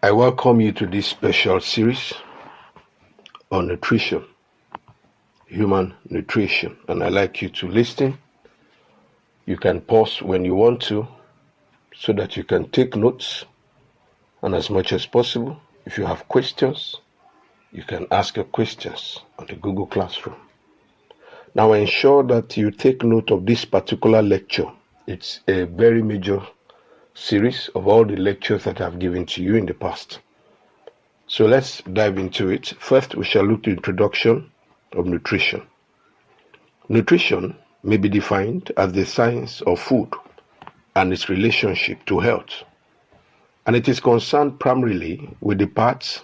I welcome you to this special series on nutrition, human nutrition, and I'd like you to listen. You can pause when you want to so that you can take notes, and as much as possible, if you have questions, you can ask your questions on the Google Classroom. Now ensure that you take note of this particular lecture. It's a very major series of all the lectures that I've given to you in the past. So let's dive into it. First, we shall look at the introduction of nutrition. Nutrition may be defined as the science of food and its relationship to health, and it is concerned primarily with the parts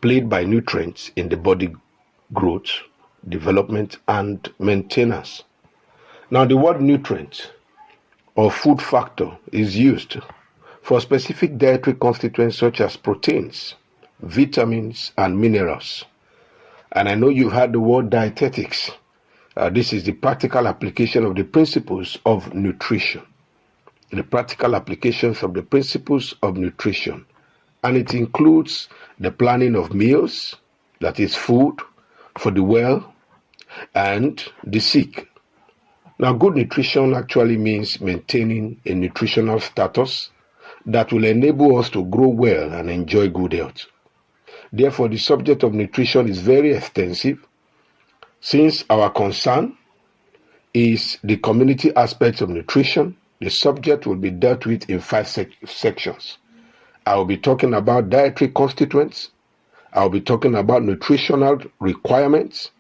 played by nutrients in the body growth, development, and maintenance. Now, the word nutrient or food factor is used for specific dietary constituents such as proteins, vitamins, and minerals. And I know you've heard the word dietetics. This is the practical application of the principles of nutrition. The practical applications of the principles of nutrition. And it includes the planning of meals, that is food for the well and the sick. Now, good nutrition actually means maintaining a nutritional status that will enable us to grow well and enjoy good health. Therefore, the subject of nutrition is very extensive, since our concern is the community aspects of nutrition. The subject will be dealt with in 5 sections. I will be talking about dietary constituents. I will be talking about nutritional requirements.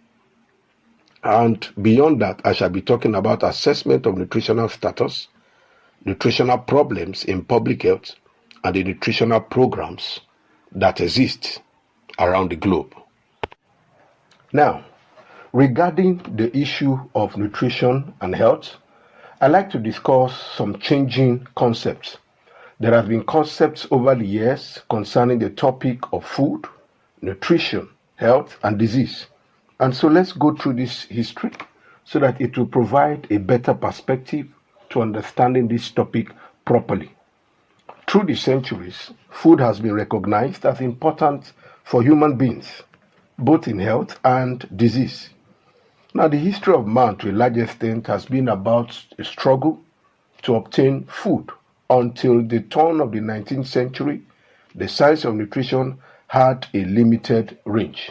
And beyond that, I shall be talking about assessment of nutritional status, nutritional problems in public health, and the nutritional programs that exist around the globe. Now, regarding the issue of nutrition and health, I'd like to discuss some changing concepts. There have been concepts over the years concerning the topic of food, nutrition, health, and disease. And so let's go through this history so that it will provide a better perspective to understanding this topic properly. Through the centuries, food has been recognized as important for human beings, both in health and disease. Now, the history of man to a large extent has been about a struggle to obtain food until the turn of the 19th century. The science of nutrition had a limited range.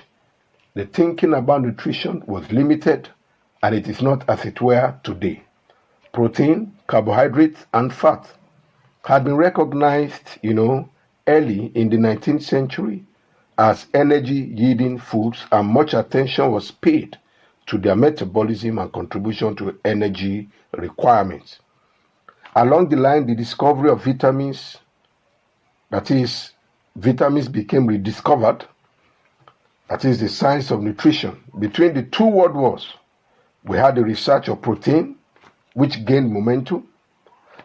The thinking about nutrition was limited, and it is not as it were today. Protein, carbohydrates, and fat had been recognized, early in the 19th century as energy-yielding foods, and much attention was paid to their metabolism and contribution to energy requirements. Along the line, the discovery of vitamins, that is, vitamins became rediscovered. That is the science of nutrition. Between the two world wars, we had the research of protein, which gained momentum.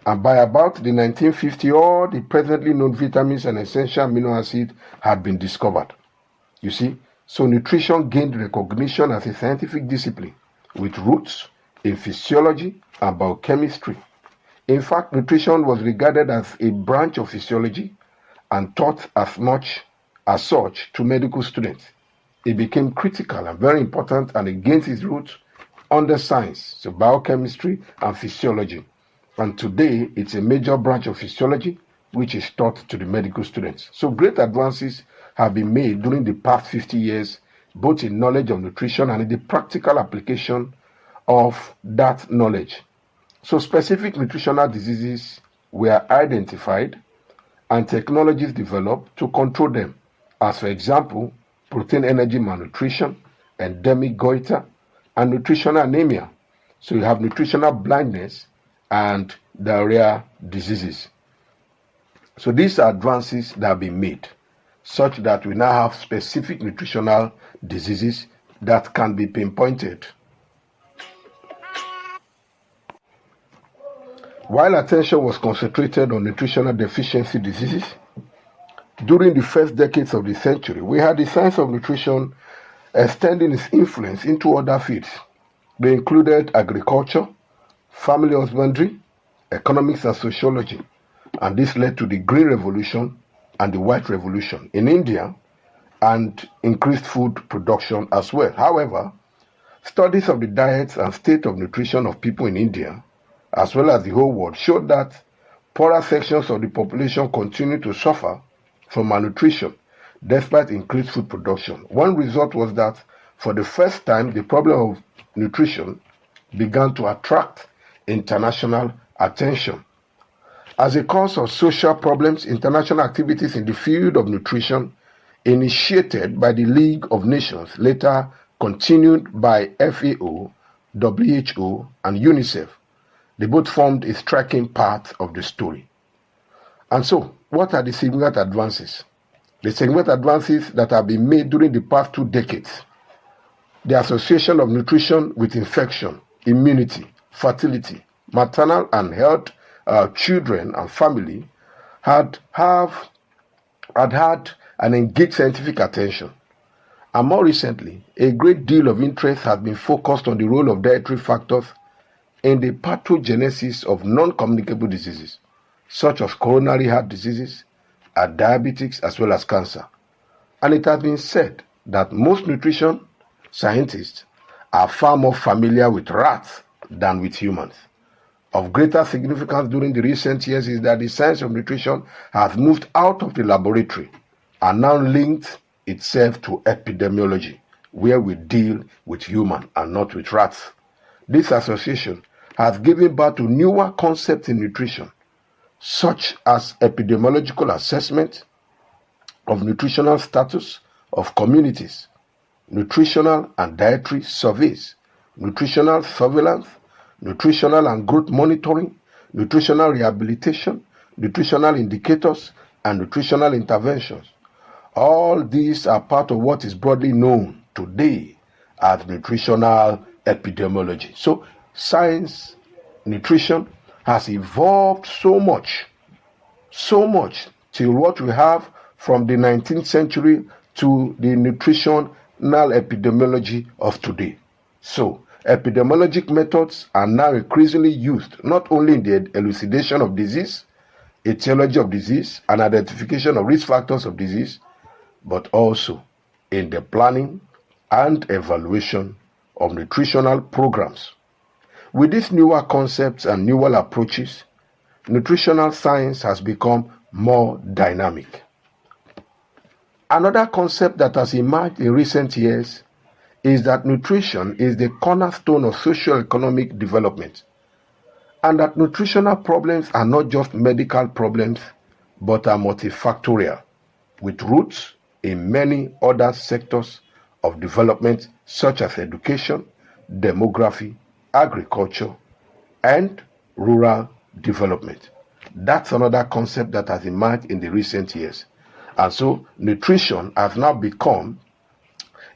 And by about the 1950s, all the presently known vitamins and essential amino acids had been discovered. You see, so nutrition gained recognition as a scientific discipline with roots in physiology and biochemistry. In fact, nutrition was regarded as a branch of physiology and taught as much as such to medical students. It became critical and very important, and it gained its roots under science, so biochemistry and physiology. And today, it's a major branch of physiology which is taught to the medical students. So great advances have been made during the past 50 years, both in knowledge of nutrition and in the practical application of that knowledge. So specific nutritional diseases were identified and technologies developed to control them, as for example, protein energy malnutrition, endemic goiter, and nutritional anemia. So you have nutritional blindness and diarrhea diseases. So these are advances that have been made, such that we now have specific nutritional diseases that can be pinpointed. While attention was concentrated on nutritional deficiency diseases, during the first decades of the century, we had the science of nutrition extending its influence into other fields. They included agriculture, family husbandry, economics, and sociology. And this led to the Green Revolution and the White Revolution in India and increased food production as well. However, studies of the diets and state of nutrition of people in India, as well as the whole world, showed that poorer sections of the population continue to suffer from malnutrition despite increased food production. One result was that for the first time, the problem of nutrition began to attract international attention. As a cause of social problems, international activities in the field of nutrition, initiated by the League of Nations, later continued by FAO, WHO, and UNICEF, they both formed a striking part of the story. And so, what are the significant advances? The significant advances that have been made during the past 2 decades. The association of nutrition with infection, immunity, fertility, maternal and health, children and family had an engaged scientific attention. And more recently, a great deal of interest has been focused on the role of dietary factors in the pathogenesis of non-communicable diseases, such as coronary heart diseases, diabetes, as well as cancer. And it has been said that most nutrition scientists are far more familiar with rats than with humans. Of greater significance during the recent years is that the science of nutrition has moved out of the laboratory and now linked itself to epidemiology, where we deal with humans and not with rats. This association has given birth to newer concepts in nutrition, such as epidemiological assessment of nutritional status of communities, nutritional and dietary surveys, nutritional surveillance, nutritional and growth monitoring, nutritional rehabilitation, nutritional indicators, and nutritional interventions. All these are part of what is broadly known today as nutritional epidemiology. So, science, nutrition has evolved so much till what we have from the 19th century to the nutritional epidemiology of today. So, epidemiologic methods are now increasingly used not only in the elucidation of disease, etiology of disease, and identification of risk factors of disease, but also in the planning and evaluation of nutritional programs. With these newer concepts and newer approaches, nutritional science has become more dynamic. Another concept that has emerged in recent years is that nutrition is the cornerstone of socio-economic development, and that nutritional problems are not just medical problems, but are multifactorial, with roots in many other sectors of development such as education, demography, agriculture, and rural development. That's another concept that has emerged in the recent years. And so nutrition has now become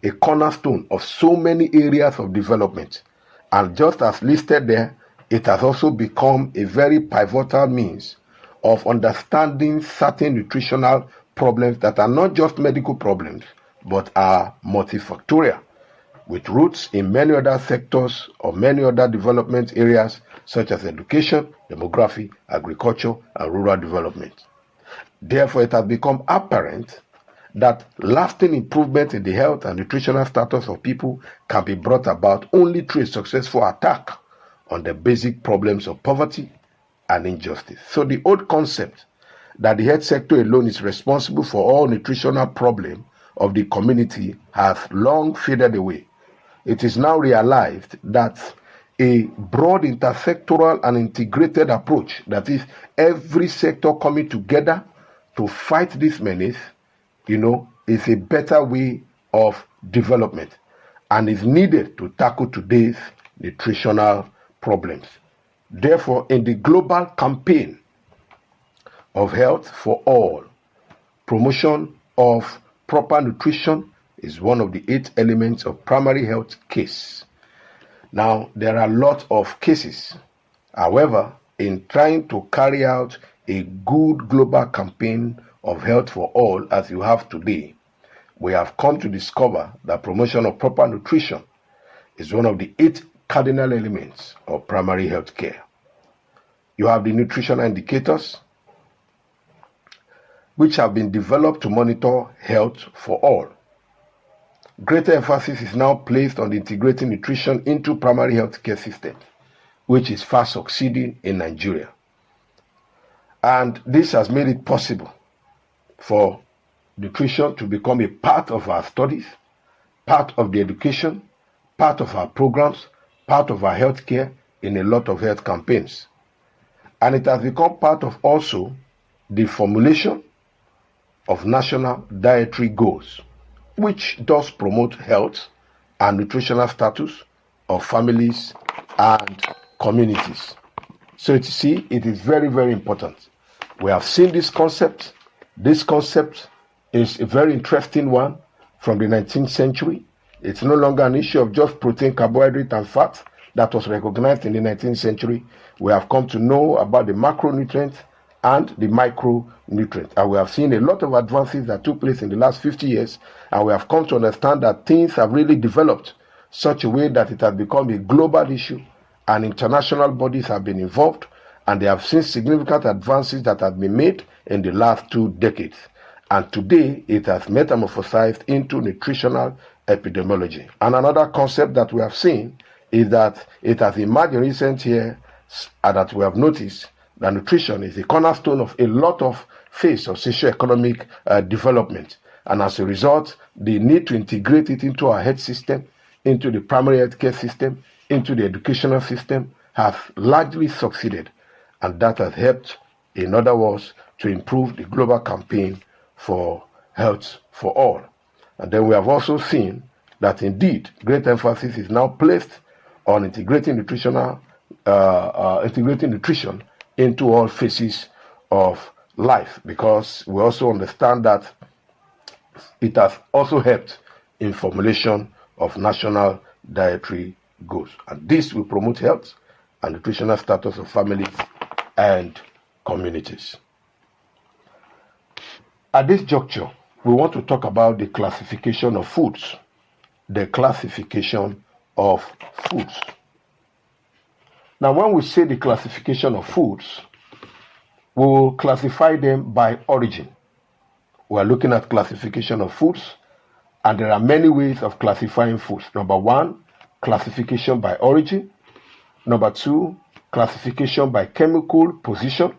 a cornerstone of so many areas of development. And just as listed there, it has also become a very pivotal means of understanding certain nutritional problems that are not just medical problems, but are multifactorial, with roots in many other sectors or many other development areas such as education, demography, agriculture, and rural development. Therefore, it has become apparent that lasting improvement in the health and nutritional status of people can be brought about only through a successful attack on the basic problems of poverty and injustice. So the old concept that the health sector alone is responsible for all nutritional problems of the community has long faded away. It is now realized that a broad intersectoral and integrated approach, that is, every sector coming together to fight this menace, is a better way of development and is needed to tackle today's nutritional problems. Therefore, in the global campaign of health for all, promotion of proper nutrition is one of the 8 elements of primary health case. Now, there are a lot of cases. However, in trying to carry out a good global campaign of health for all as you have today, we have come to discover that promotion of proper nutrition is one of the 8 cardinal elements of primary health care. You have the nutritional indicators, which have been developed to monitor health for all. Greater emphasis is now placed on integrating nutrition into primary health care systems, which is fast succeeding in Nigeria. And this has made it possible for nutrition to become a part of our studies, part of the education, part of our programs, part of our healthcare in a lot of health campaigns. And it has become part of also the formulation of national dietary goals, which does promote health and nutritional status of families and communities. So you see, it is very, very important. We have seen this concept. This concept is a very interesting one from the 19th century. It's no longer an issue of just protein, carbohydrate, and fat that was recognized in the 19th century. We have come to know about the macronutrients and the micronutrients. And we have seen a lot of advances that took place in the last 50 years. And we have come to understand that things have really developed such a way that it has become a global issue, and international bodies have been involved, and they have seen significant advances that have been made in the last 2 decades. And today, it has metamorphosized into nutritional epidemiology. And another concept that we have seen is that it has emerged in recent years, and that we have noticed that nutrition is the cornerstone of a lot of phases of socio-economic development. And as a result, the need to integrate it into our health system, into the primary health care system, into the educational system has largely succeeded. And that has helped, in other words, to improve the global campaign for health for all. And then we have also seen that indeed great emphasis is now placed on integrating nutrition into all phases of life, because we also understand that it has also helped in formulation of national dietary goals. And this will promote health and nutritional status of families and communities. At this juncture, we want to talk about the classification of foods. The classification of foods. Now, when we say the classification of foods, we will classify them by origin. We are looking at classification of foods, and there are many ways of classifying foods. Number 1, classification by origin. Number 2, classification by chemical composition.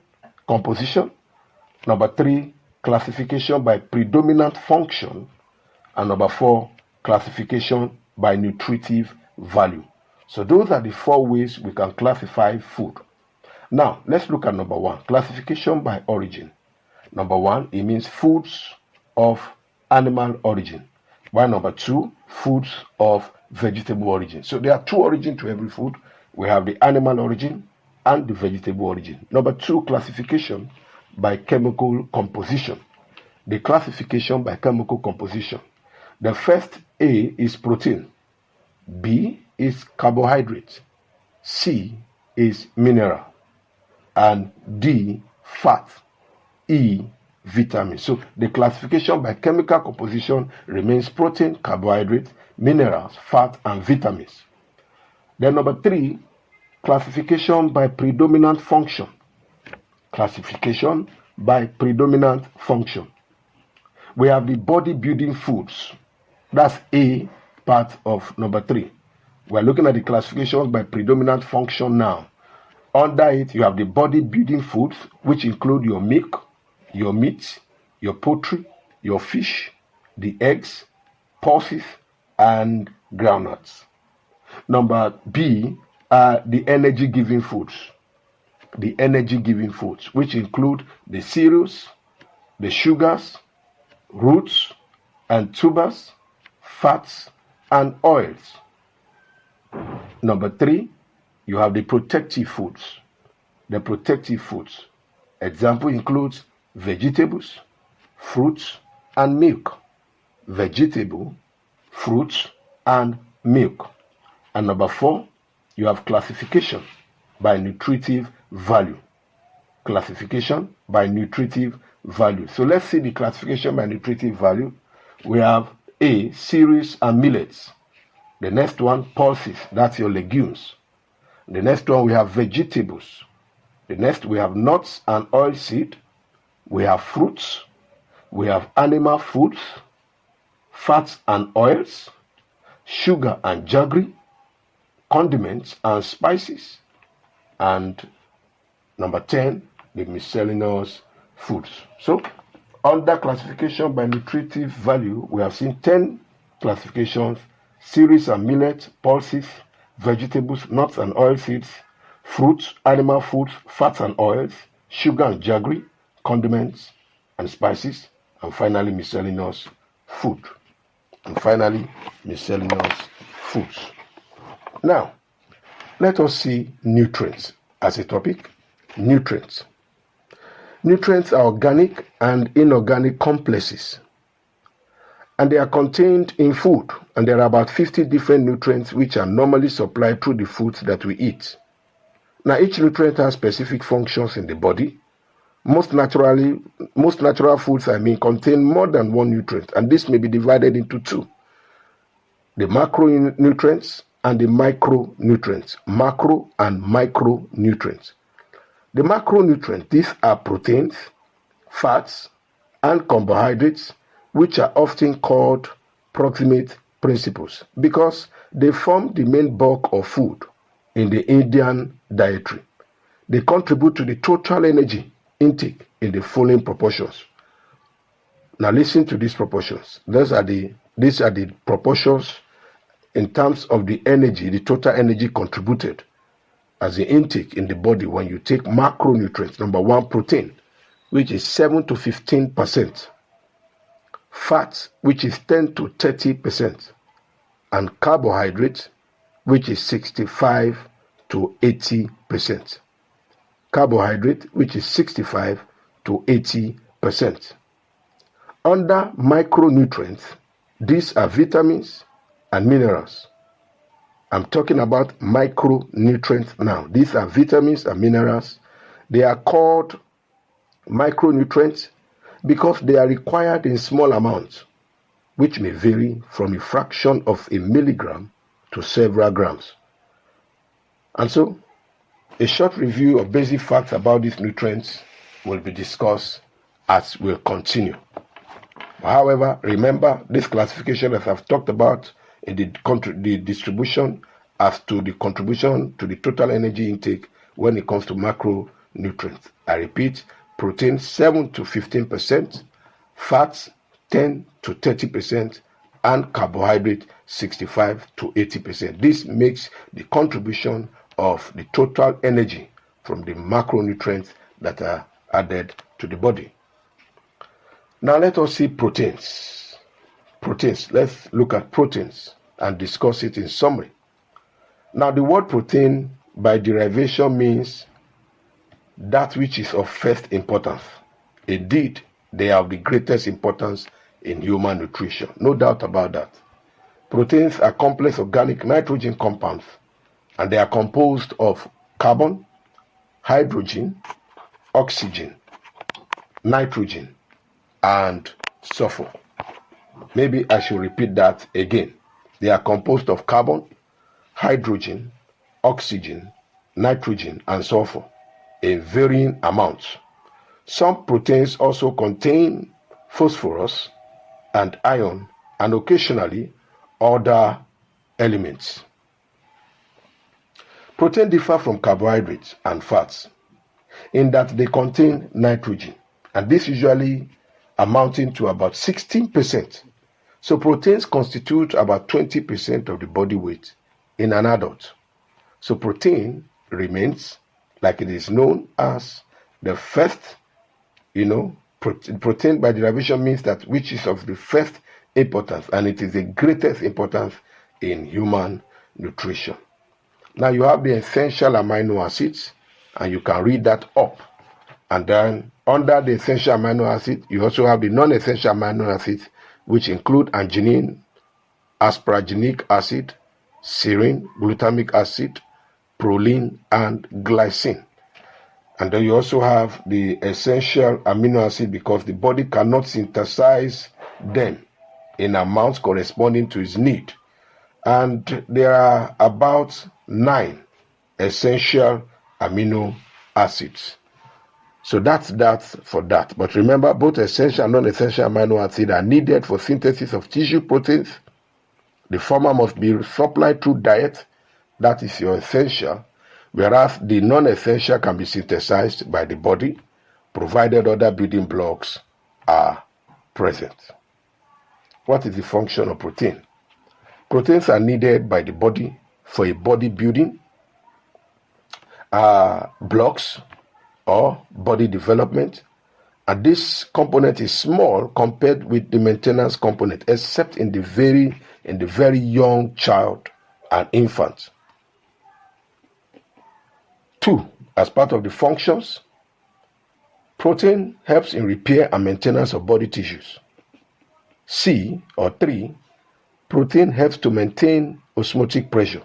Number 3, classification by predominant function. And number 4, classification by nutritive value. So those are the 4 ways we can classify food. Now, let's look at number 1, classification by origin. Number 1, it means foods of animal origin. While number 2, foods of vegetable origin. So there are 2 origins to every food. We have the animal origin and the vegetable origin. Number 2, classification by chemical composition. The classification by chemical composition. The first A is protein. B is carbohydrate. C is mineral. And D, fat. E, vitamin. So the classification by chemical composition remains protein, carbohydrate, minerals, fat, and vitamins. Then number 3, classification by predominant function. Classification by predominant function. We have the body-building foods. That's A part of number 3. We're looking at the classifications by predominant function now. Under it, you have the body-building foods, which include your milk, your meat, your poultry, your fish, the eggs, pulses, and groundnuts. Number B are the energy-giving foods. The energy-giving foods, which include the cereals, the sugars, roots and tubers, fats, and oils. Number 3, you have the protective foods. The protective foods. Example includes vegetables, fruits, and milk. Vegetable, fruits, and milk. And number 4, you have classification by nutritive value. Classification by nutritive value. So let's see the classification by nutritive value. We have A, cereals and millets. The next one, pulses, that's your legumes. The next one, we have vegetables. The next, we have nuts and oilseed. We have fruits. We have animal foods, fats and oils, sugar and jaggery, condiments and spices, and number 10, the miscellaneous foods. So, under classification by nutritive value, we have seen 10 classifications: cereals and millet, pulses, vegetables, nuts and oilseeds, fruits, animal foods, fats and oils, sugar and jaggery, condiments and spices, and finally miscellaneous food. Now, let us see nutrients as a topic. Nutrients. Nutrients are organic and inorganic complexes, and they are contained in food, and there are about 50 different nutrients which are normally supplied through the foods that we eat. Now, each nutrient has specific functions in the body. Most natural foods, contain more than one nutrient, and this may be divided into two: the macronutrients and the micronutrients. Macro and micronutrients. The macronutrients, these are proteins, fats, and carbohydrates, which are often called proximate principles because they form the main bulk of food in the Indian dietary. They contribute to the total energy intake in the following proportions. Now listen to these proportions. These are the proportions in terms of the energy, the total energy contributed as the intake in the body when you take macronutrients. Number 1, protein, which is 7 to 15%. Fat, which is 10 to 30%. And carbohydrates, which is 65 to 80%. Carbohydrate, which is 65 to 80%. Under micronutrients, these are vitamins and minerals. I'm talking about micronutrients now. These are vitamins and minerals. They are called micronutrients because they are required in small amounts, which may vary from a fraction of a milligram to several grams. And so, a short review of basic facts about these nutrients will be discussed as we'll continue. However, remember this classification that I've talked about in the distribution as to the contribution to the total energy intake when it comes to macronutrients. I repeat, protein 7 to 15%, fats 10 to 30%, and carbohydrate 65 to 80%. This makes the contribution of the total energy from the macronutrients that are added to the body. Now let us see proteins. Let's look at proteins and discuss it in summary. Now the word protein by derivation means that which is of first importance. Indeed, they are of the greatest importance in human nutrition. No doubt about that. Proteins are complex organic nitrogen compounds, and they are composed of carbon, hydrogen, oxygen, nitrogen, and sulfur. Maybe I should repeat that again. They are composed of carbon, hydrogen, oxygen, nitrogen, and sulfur in varying amounts. Some proteins also contain phosphorus and iron, and occasionally other elements. Proteins differ from carbohydrates and fats in that they contain nitrogen, and this usually amounting to about 16%. So proteins constitute about 20% of the body weight in an adult. So protein remains, like it is known as, the first, protein by derivation means that which is of the first importance, and it is the greatest importance in human nutrition. Now you have the essential amino acids, and you can read that up. And then under the essential amino acid, you also have the non-essential amino acids, which include arginine, asparaginic acid, serine, glutamic acid, proline, and glycine. And then you also have the essential amino acid because the body cannot synthesize them in amounts corresponding to its need. And there are about 9 essential amino acids. So that's that for that. But remember, both essential and non-essential amino acids are needed for synthesis of tissue proteins. The former must be supplied through diet, that is your essential, whereas the non-essential can be synthesized by the body, provided other building blocks are present. What is the function of protein? Proteins are needed by the body for a body building blocks or body development, and this component is small compared with the maintenance component, except in the very young child and infant. 2, as part of the functions, protein helps in repair and maintenance of body tissues. 3, protein helps to maintain osmotic pressure.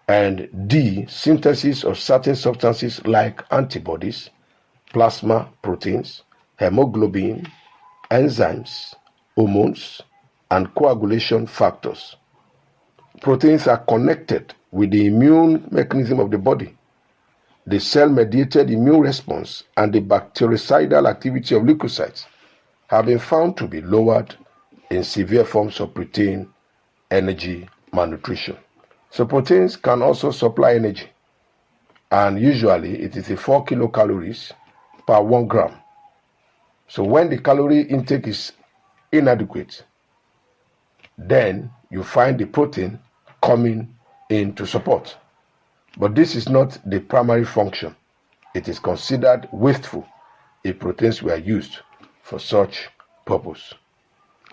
And D, synthesis of certain substances like antibodies, plasma proteins, hemoglobin, enzymes, hormones, and coagulation factors. Proteins are connected with the immune mechanism of the body, the cell-mediated immune response, and the bactericidal activity of leukocytes have been found to be lowered in severe forms of protein energy malnutrition. So proteins can also supply energy, and usually it is 4 kilocalories per 1 gram. So when the calorie intake is inadequate, then you find the protein coming in to support. But this is not the primary function. It is considered wasteful if proteins were used for such purpose.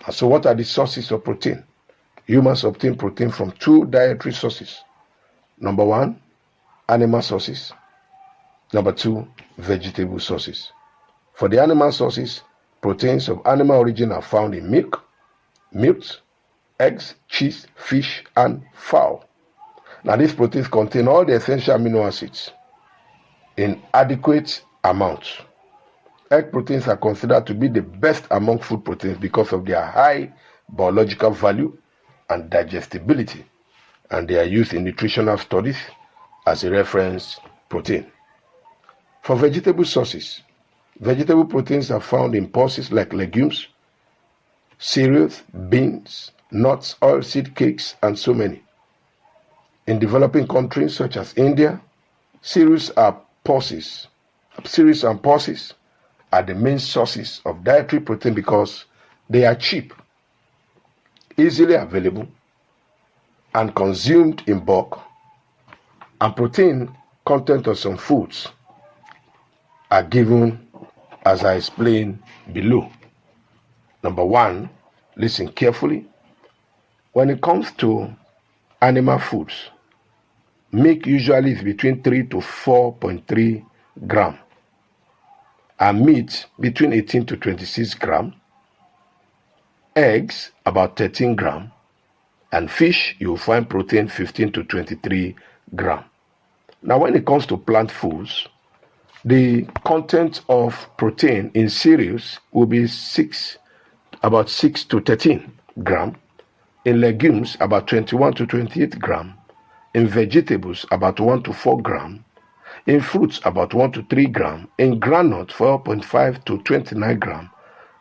And so what are the sources of protein? Humans obtain protein from 2 dietary sources. Number 1, animal sources. Number 2, vegetable sources. For the animal sources, proteins of animal origin are found in milk, meat, eggs, cheese, fish, and fowl. Now these proteins contain all the essential amino acids in adequate amounts. Egg proteins are considered to be the best among food proteins because of their high biological value and digestibility, and they are used in nutritional studies as a reference protein. For vegetable sources, vegetable proteins are found in pulses like legumes, cereals, beans, nuts, oilseed cakes, and so many. In developing countries such as India, cereals and pulses are the main sources of dietary protein because they are cheap, easily available, and consumed in bulk. And protein content of some foods are given as I explain below. Number 1, listen carefully. When it comes to animal foods, milk usually is between 3 to 4.3 gram, and meat between 18 to 26 gram, eggs about 13 gram, and fish you will find protein 15 to 23 gram. Now when it comes to plant foods, the content of protein in cereals will be about 6 to 13 gram, in legumes about 21 to 28 gram, in vegetables about 1 to 4 gram, in fruits about 1 to 3 gram, in groundnut 4.5 to 29 gram,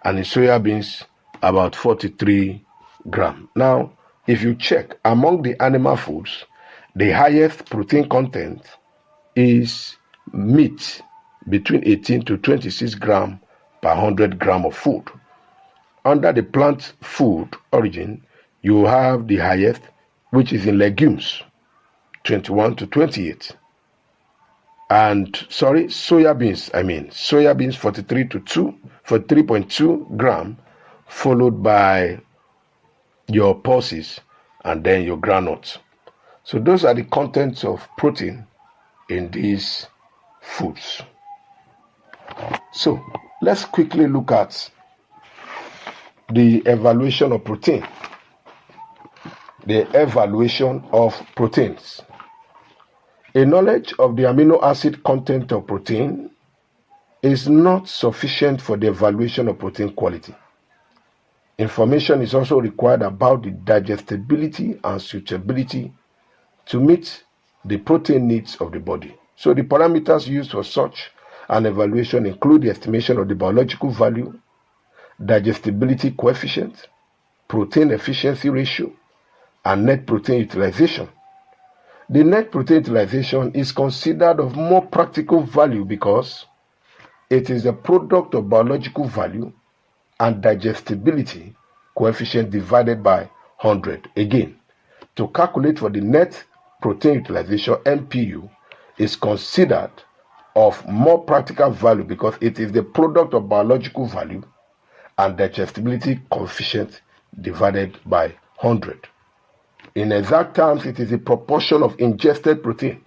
and in soya beans about 43 gram. Now, if you check among the animal foods, the highest protein content is meat, between 18 to 26 gram per 100 gram of food. Under the plant food origin, you have the highest, which is in legumes, 21 to 28. And soya beans 43.2 gram, followed by your pulses and then your groundnuts. So those are the contents of protein in these foods. So let's quickly look at the evaluation of protein. The evaluation of proteins. A knowledge of the amino acid content of protein is not sufficient for the evaluation of protein quality. Information is also required about the digestibility and suitability to meet the protein needs of the body. So the parameters used for such and evaluation include the estimation of the biological value, digestibility coefficient, protein efficiency ratio, and net protein utilization. The net protein utilization is considered of more practical value because it is a product of biological value and digestibility coefficient divided by 100. Again, to calculate for the net protein utilization, NPU is considered of more practical value because it is the product of biological value and digestibility coefficient divided by 100. In exact terms, it is a proportion of ingested protein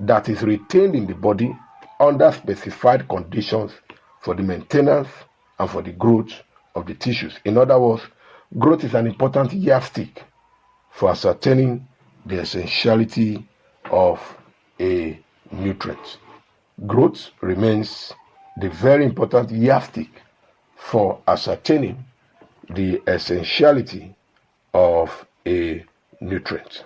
that is retained in the body under specified conditions for the maintenance and for the growth of the tissues. In other words, growth is an important yardstick for ascertaining the essentiality of a nutrient. Growth remains the very important yardstick for ascertaining the essentiality of a nutrient.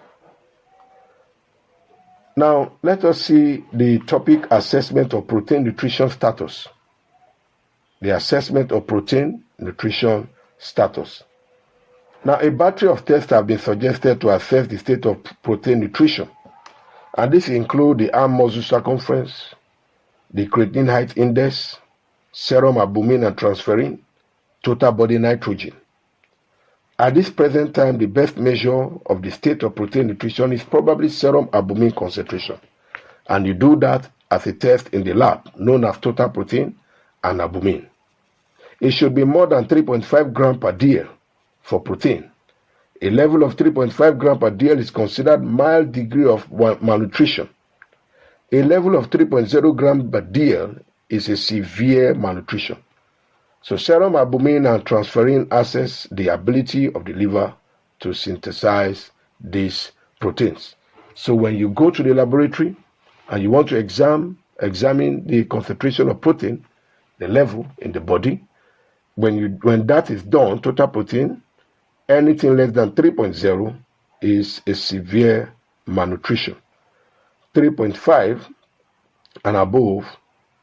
Now, let us see the topic assessment of protein nutrition status. The assessment of protein nutrition status. Now, a battery of tests have been suggested to assess the state of protein nutrition, and these include the arm muscle circumference, the creatine height index, serum albumin and transferrin, total body nitrogen. At this present time, the best measure of the state of protein nutrition is probably serum albumin concentration, and you do that as a test in the lab known as total protein and albumin. It should be more than 3.5 grams per dl for protein. A level of 3.5 grams per dl is considered mild degree of malnutrition. A level of 3.0 grams per dl is a severe malnutrition. So serum albumin and transferrin assess the ability of the liver to synthesize these proteins. So when you go to the laboratory and you want to examine the concentration of protein, the level in the body, when that is done, total protein, anything less than 3.0 is a severe malnutrition. 3.5 and above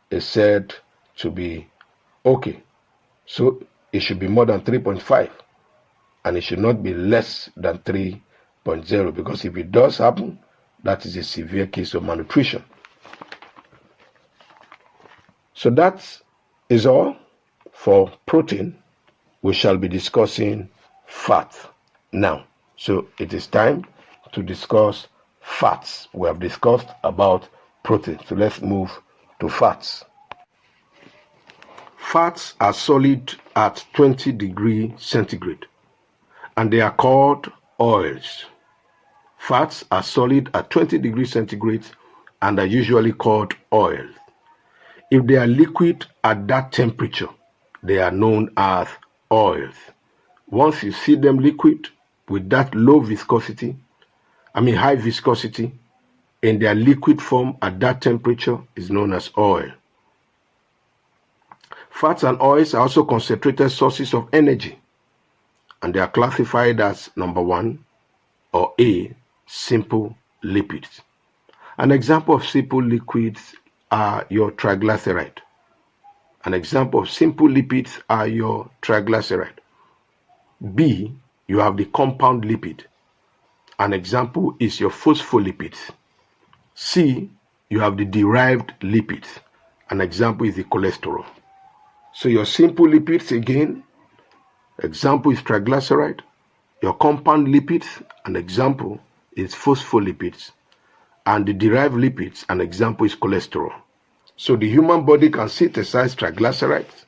is said to be okay. So it should be more than 3.5 and it should not be less than 3.0, because if it does happen, that is a severe case of malnutrition. So that is all for protein. We shall be discussing fat now. So it is time to discuss fats. We have discussed about protein. So let's move to fats. Fats are solid at 20 degrees centigrade and they are called oils. Fats are solid at 20 degrees centigrade and are usually called oils. If they are liquid at that temperature, they are known as oils. Once you see them liquid with that high viscosity, in their liquid form at that temperature is known as oil. Fats and oils are also concentrated sources of energy, and they are classified as number 1 or A, simple lipids. An example of simple liquids are your triglyceride. An example of simple lipids are your triglyceride. B, you have the compound lipid. An example is your phospholipids. C, you have the derived lipids. An example is the cholesterol. So your simple lipids again, example is triglyceride. Your compound lipids, an example is phospholipids. And the derived lipids, an example is cholesterol. So the human body can synthesize triglycerides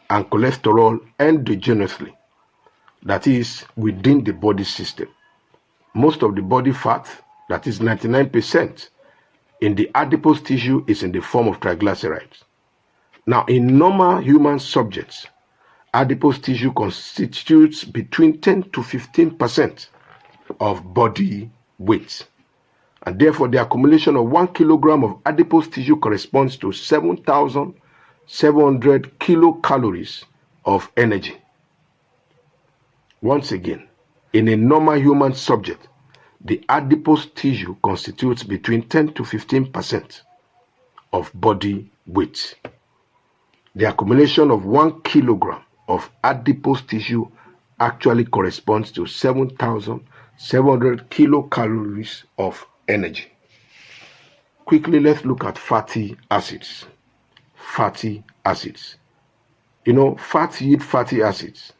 and cholesterol endogenously, that is, within the body system. Most of the body fat, that is 99%, in the adipose tissue is in the form of triglycerides. Now, in normal human subjects, adipose tissue constitutes between 10 to 15% of body weight. And therefore, the accumulation of 1 kilogram of adipose tissue corresponds to 7,700 kilocalories of energy. Once again, in a normal human subject, the adipose tissue constitutes between 10 to 15% of body weight. The accumulation of 1 kilogram of adipose tissue actually corresponds to 7,700 kilocalories of energy. Quickly, let's look at fatty acids. Fatty acids. Fat yield fatty acids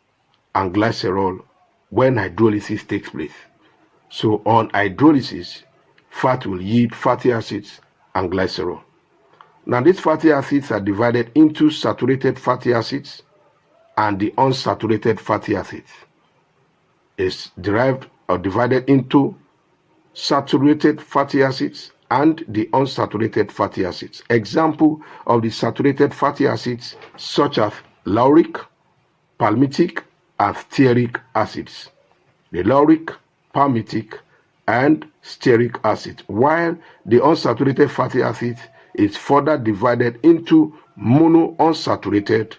and glycerol when hydrolysis takes place. So on hydrolysis, fat will yield fatty acids and glycerol. Now these fatty acids are divided into saturated fatty acids and the unsaturated fatty acids. It's derived or divided into saturated fatty acids and the unsaturated fatty acids. Example of the saturated fatty acids such as lauric, palmitic, and stearic acids. The lauric, palmitic, and stearic acid, while the unsaturated fatty acid is further divided into monounsaturated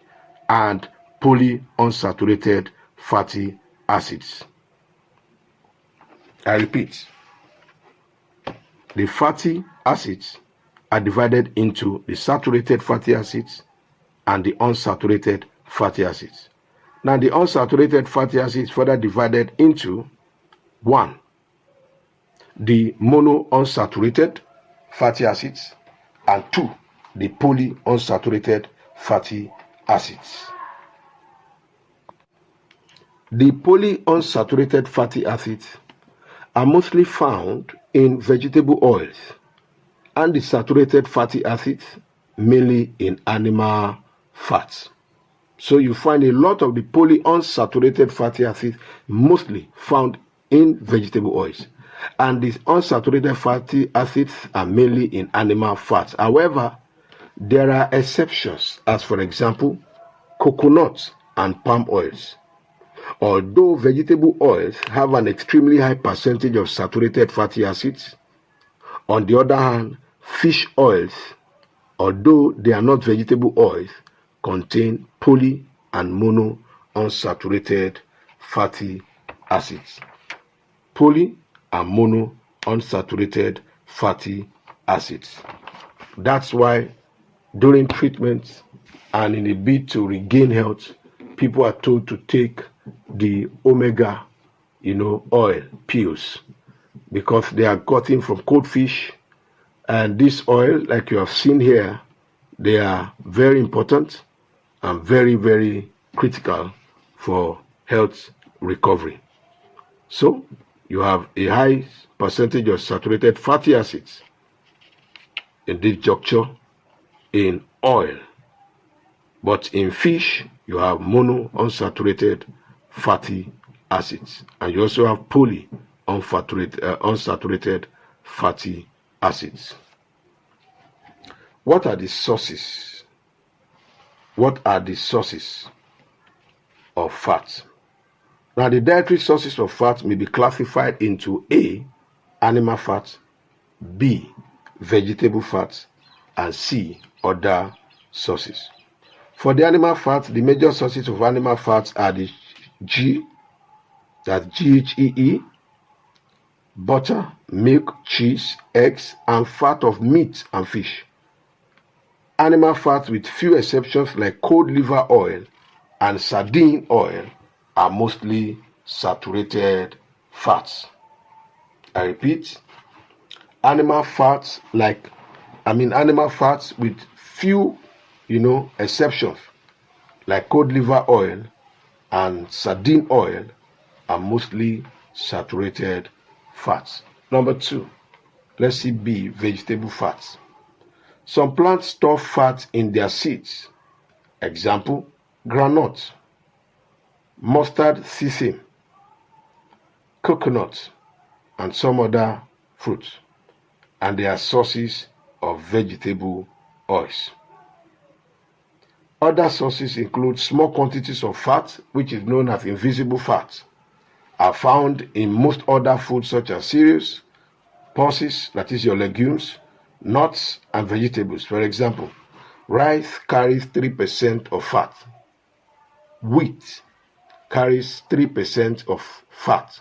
and polyunsaturated fatty acids. I repeat, the fatty acids are divided into the saturated fatty acids and the unsaturated fatty acids. Now the unsaturated fatty acids further divided into 1. The monounsaturated fatty acids, and 2. The polyunsaturated fatty acids. The polyunsaturated fatty acids are mostly found in vegetable oils, and the saturated fatty acids mainly in animal fats. So you find a lot of the polyunsaturated fatty acids mostly found in vegetable oils, and these unsaturated fatty acids are mainly in animal fats. However, there are exceptions, as for example, coconut and palm oils. Although vegetable oils have an extremely high percentage of saturated fatty acids, on the other hand, fish oils, although they are not vegetable oils, contain poly and monounsaturated fatty acids. Poly and monounsaturated fatty acids. That's why during treatment and in a bid to regain health, people are told to take the omega, oil pills, because they are gotten from cold fish, and this oil, like you have seen here, they are very important and very, very critical for health recovery. So you have a high percentage of saturated fatty acids in this juncture in oil, but in fish you have monounsaturated fatty acids, and you also have polyunsaturated fatty acids. What are the sources? What are the sources of fat? Now, the dietary sources of fat may be classified into A, animal fat, B, vegetable fat, and C, other sources. For the animal fat, the major sources of animal fats are the GHEE, butter, milk, cheese, eggs, and fat of meat and fish. Animal fats, with few exceptions like cod liver oil and sardine oil, are mostly saturated fats. I repeat, animal fats with few, exceptions like cod liver oil and sardine oil are mostly saturated fats. Number 2, let's see B, vegetable fats. Some plants store fat in their seeds. Example, groundnut, mustard sesame, coconut, and some other fruits, and they are sources of vegetable oils. Other sources include small quantities of fat, which is known as invisible fat, are found in most other foods such as cereals, pulses, that is your legumes, nuts, and vegetables. For example, rice carries 3% of fat. Wheat carries 3% of fat.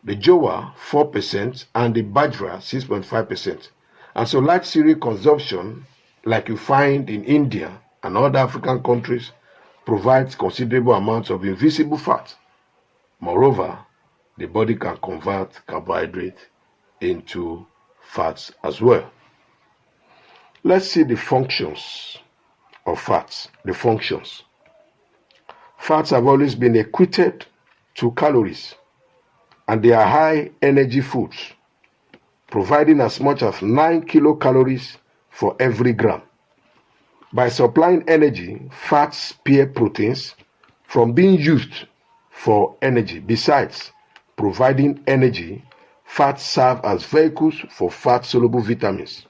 The jowar 4% and the bajra 6.5%. And so large cereal consumption, like you find in India and other African countries provides considerable amounts of invisible fat. Moreover, the body can convert carbohydrate into fats as well. Let's see the functions of fats. The functions. Fats have always been equated to calories, and they are high energy foods, providing as much as 9 kilocalories for every gram. By supplying energy, fats spare proteins from being used for energy. Besides providing energy, fats serve as vehicles for fat-soluble vitamins.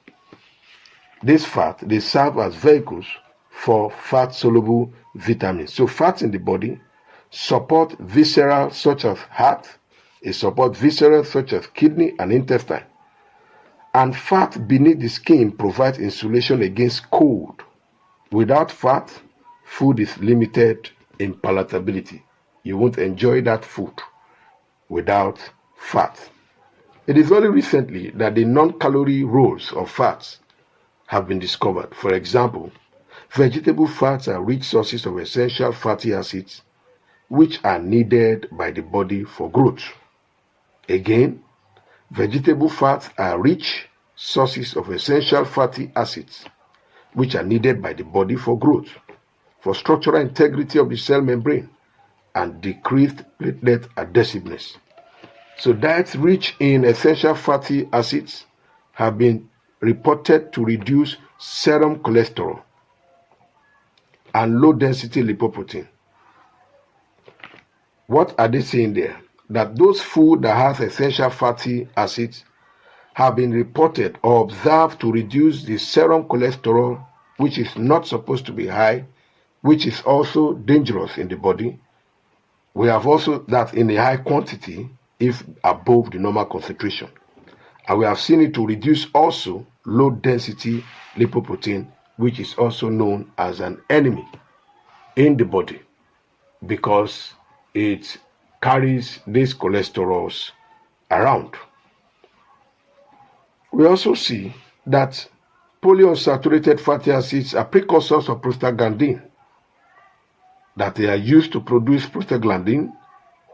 These fats, they serve as vehicles for fat-soluble vitamins. So fats in the body support visceral such as heart, it supports visceral such as kidney and intestine. And fat beneath the skin provides insulation against cold. Without fat, food is limited in palatability. You won't enjoy that food without fat. It is only recently that the non-calorie roles of fats have been discovered. For example, vegetable fats are rich sources of essential fatty acids which are needed by the body for growth. Again, vegetable fats are rich sources of essential fatty acids which are needed by the body for growth, for structural integrity of the cell membrane, and decreased platelet adhesiveness. So diets rich in essential fatty acids have been reported to reduce serum cholesterol and low-density lipoprotein. What are they saying there? That those food that has essential fatty acids have been reported or observed to reduce the serum cholesterol, which is not supposed to be high, which is also dangerous in the body. We have also that in a high quantity if above the normal concentration. And we have seen it to reduce also low density lipoprotein, which is also known as an enemy in the body because it carries these cholesterols around. We also see that polyunsaturated fatty acids are precursors of prostaglandin, that they are used to produce prostaglandin,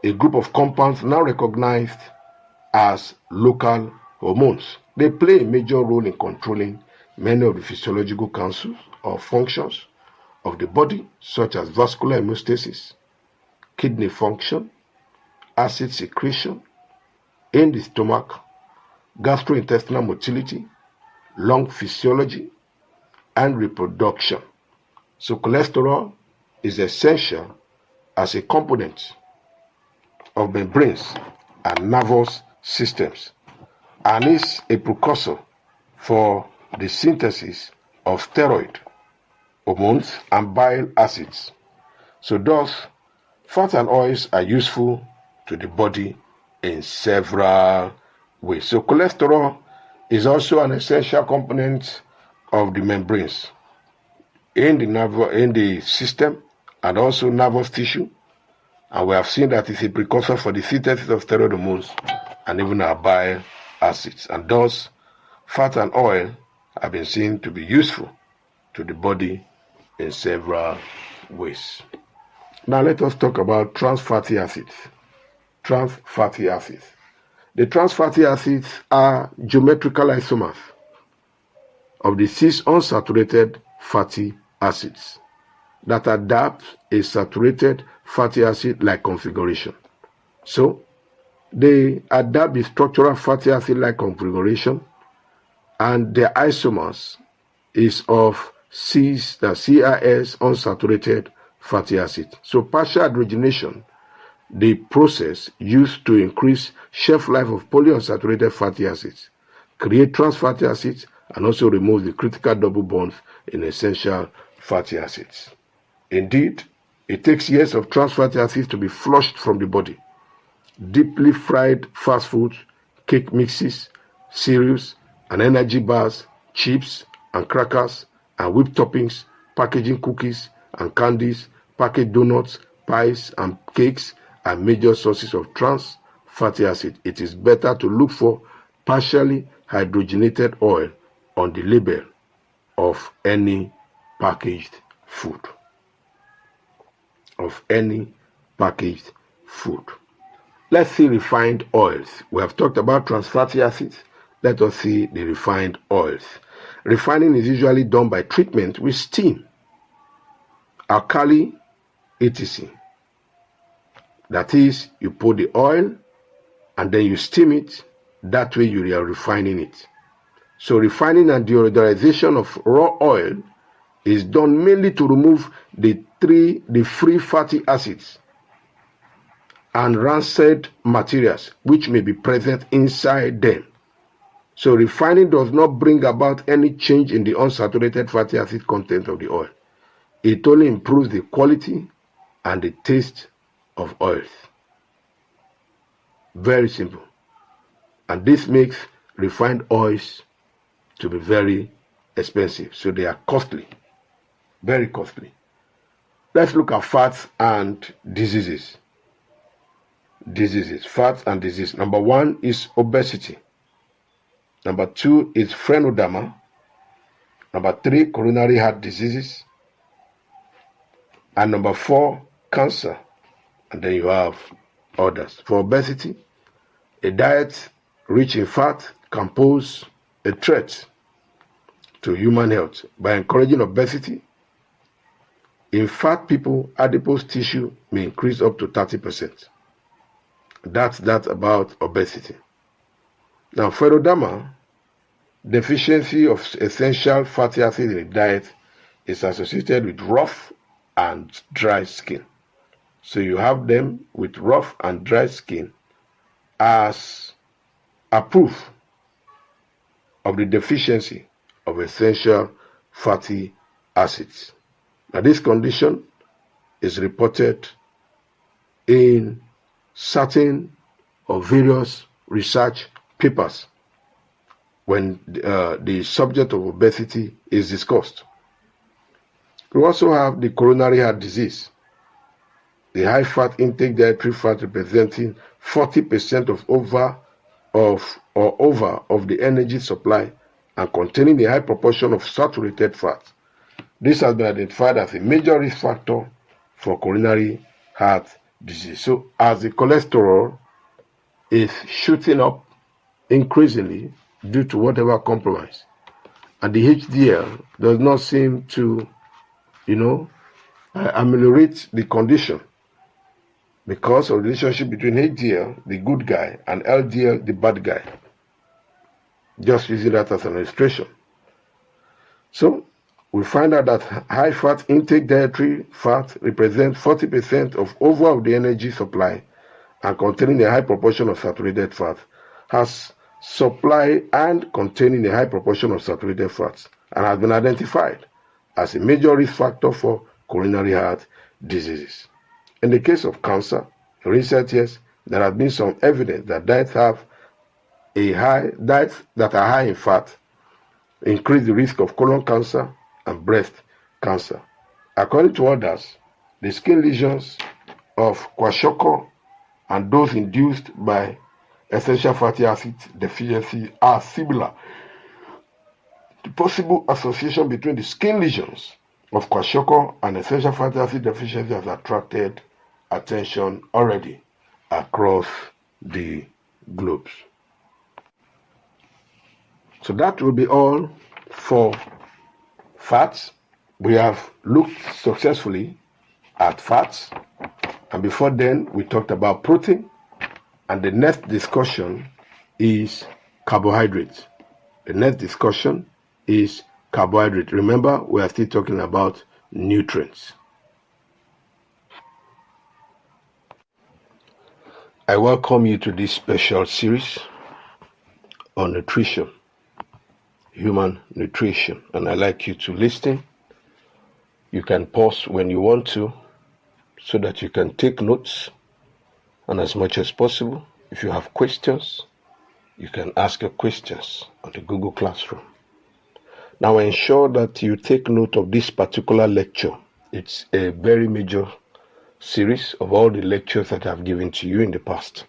a group of compounds now recognized as local hormones. They play a major role in controlling many of the physiological councils or functions of the body, such as vascular hemostasis, kidney function, acid secretion in the stomach, gastrointestinal motility, lung physiology, and reproduction. So cholesterol is essential as a component of membranes and nervous systems, and is a precursor for the synthesis of steroid hormones and bile acids. So thus, fats and oils are useful to the body in several ways. So cholesterol is also an essential component of the membranes in the system and also nervous tissue. And we have seen that it's a precursor for the synthesis of steroid hormones and even our bile acids. And thus, fat and oil have been seen to be useful to the body in several ways. Now let us talk about trans fatty acids. Trans fatty acids. The trans fatty acids are geometrical isomers of the cis unsaturated fatty acids that adapt a saturated fatty acid-like configuration. So, they adapt the structural fatty acid-like configuration, and their isomers is of CIS unsaturated fatty acid. So, partial hydrogenation, the process used to increase shelf life of polyunsaturated fatty acids, create trans fatty acids, and also remove the critical double bonds in essential fatty acids. Indeed, it takes years of trans fatty acids to be flushed from the body. Deeply fried fast foods, cake mixes, cereals, and energy bars, chips and crackers, and whipped toppings, packaging cookies and candies, packaged donuts, pies, and cakes are major sources of trans fatty acid. It is better to look for partially hydrogenated oil on the label of any packaged food, of any packaged food. Let's see refined oils. We have talked about trans fatty acids. Let us see the refined oils. Refining is usually done by treatment with steam, alkali, etc. That is, you put the oil and then you steam it. That way you are refining it. So refining and deodorization of raw oil is done mainly to remove the free fatty acids and rancid materials which may be present inside them. So refining does not bring about any change in the unsaturated fatty acid content of the oil. It only improves the quality and the taste of oils. Very simple. And this makes refined oils to be very expensive. So they are costly, very costly. Let's look at fats and diseases. Fats and disease. Number 1 is obesity. Number 2 is phenodama. Number 3, coronary heart diseases. And number 4, cancer. And then you have others. For obesity, a diet rich in fat can pose a threat to human health by encouraging obesity. In fat people, adipose tissue may increase up to 30%. That's about obesity. Now, phenodama, deficiency of essential fatty acid in the diet, is associated with rough and dry skin. So you have them with rough and dry skin as a proof of the deficiency of essential fatty acids. Now, this condition is reported in certain or various research papers when the subject of obesity is discussed. We also have the coronary heart disease. The high fat intake dietary fat representing 40% of the energy supply and containing a high proportion of saturated fat. This has been identified as a major risk factor for coronary heart disease. So as the cholesterol is shooting up increasingly due to whatever compromise, and the HDL does not seem to, ameliorate the condition because of the relationship between HDL, the good guy, and LDL, the bad guy. Just using that as an illustration. So we find out that high fat intake dietary fat represents 40% of overall the energy supply and containing a high proportion of saturated fat, has supply and containing a high proportion of saturated fats, and has been identified as a major risk factor for coronary heart diseases. In the case of cancer, in recent years, there has been some evidence that diets that are high in fat increase the risk of colon cancer and breast cancer. According to others, the skin lesions of kwashiorkor and those induced by essential fatty acid deficiency are similar. The possible association between the skin lesions of kwashiorkor and essential fatty acid deficiency has attracted attention already across the globes. So that will be all for fats. We have looked successfully at fats, and before then we talked about protein, and the next discussion is carbohydrates. Remember, we are still talking about nutrients. I welcome you to this special series on nutrition, human nutrition, and I'd like you to listen. You can pause when you want to so that you can take notes, and as much as possible, if you have questions, you can ask your questions on the Google Classroom. Now ensure that you take note of this particular lecture. It's a very major series of all the lectures that I've given to you in the past.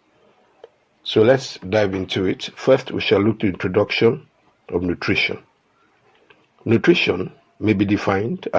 So let's dive into it. First, we shall look at the introduction of nutrition. Nutrition may be defined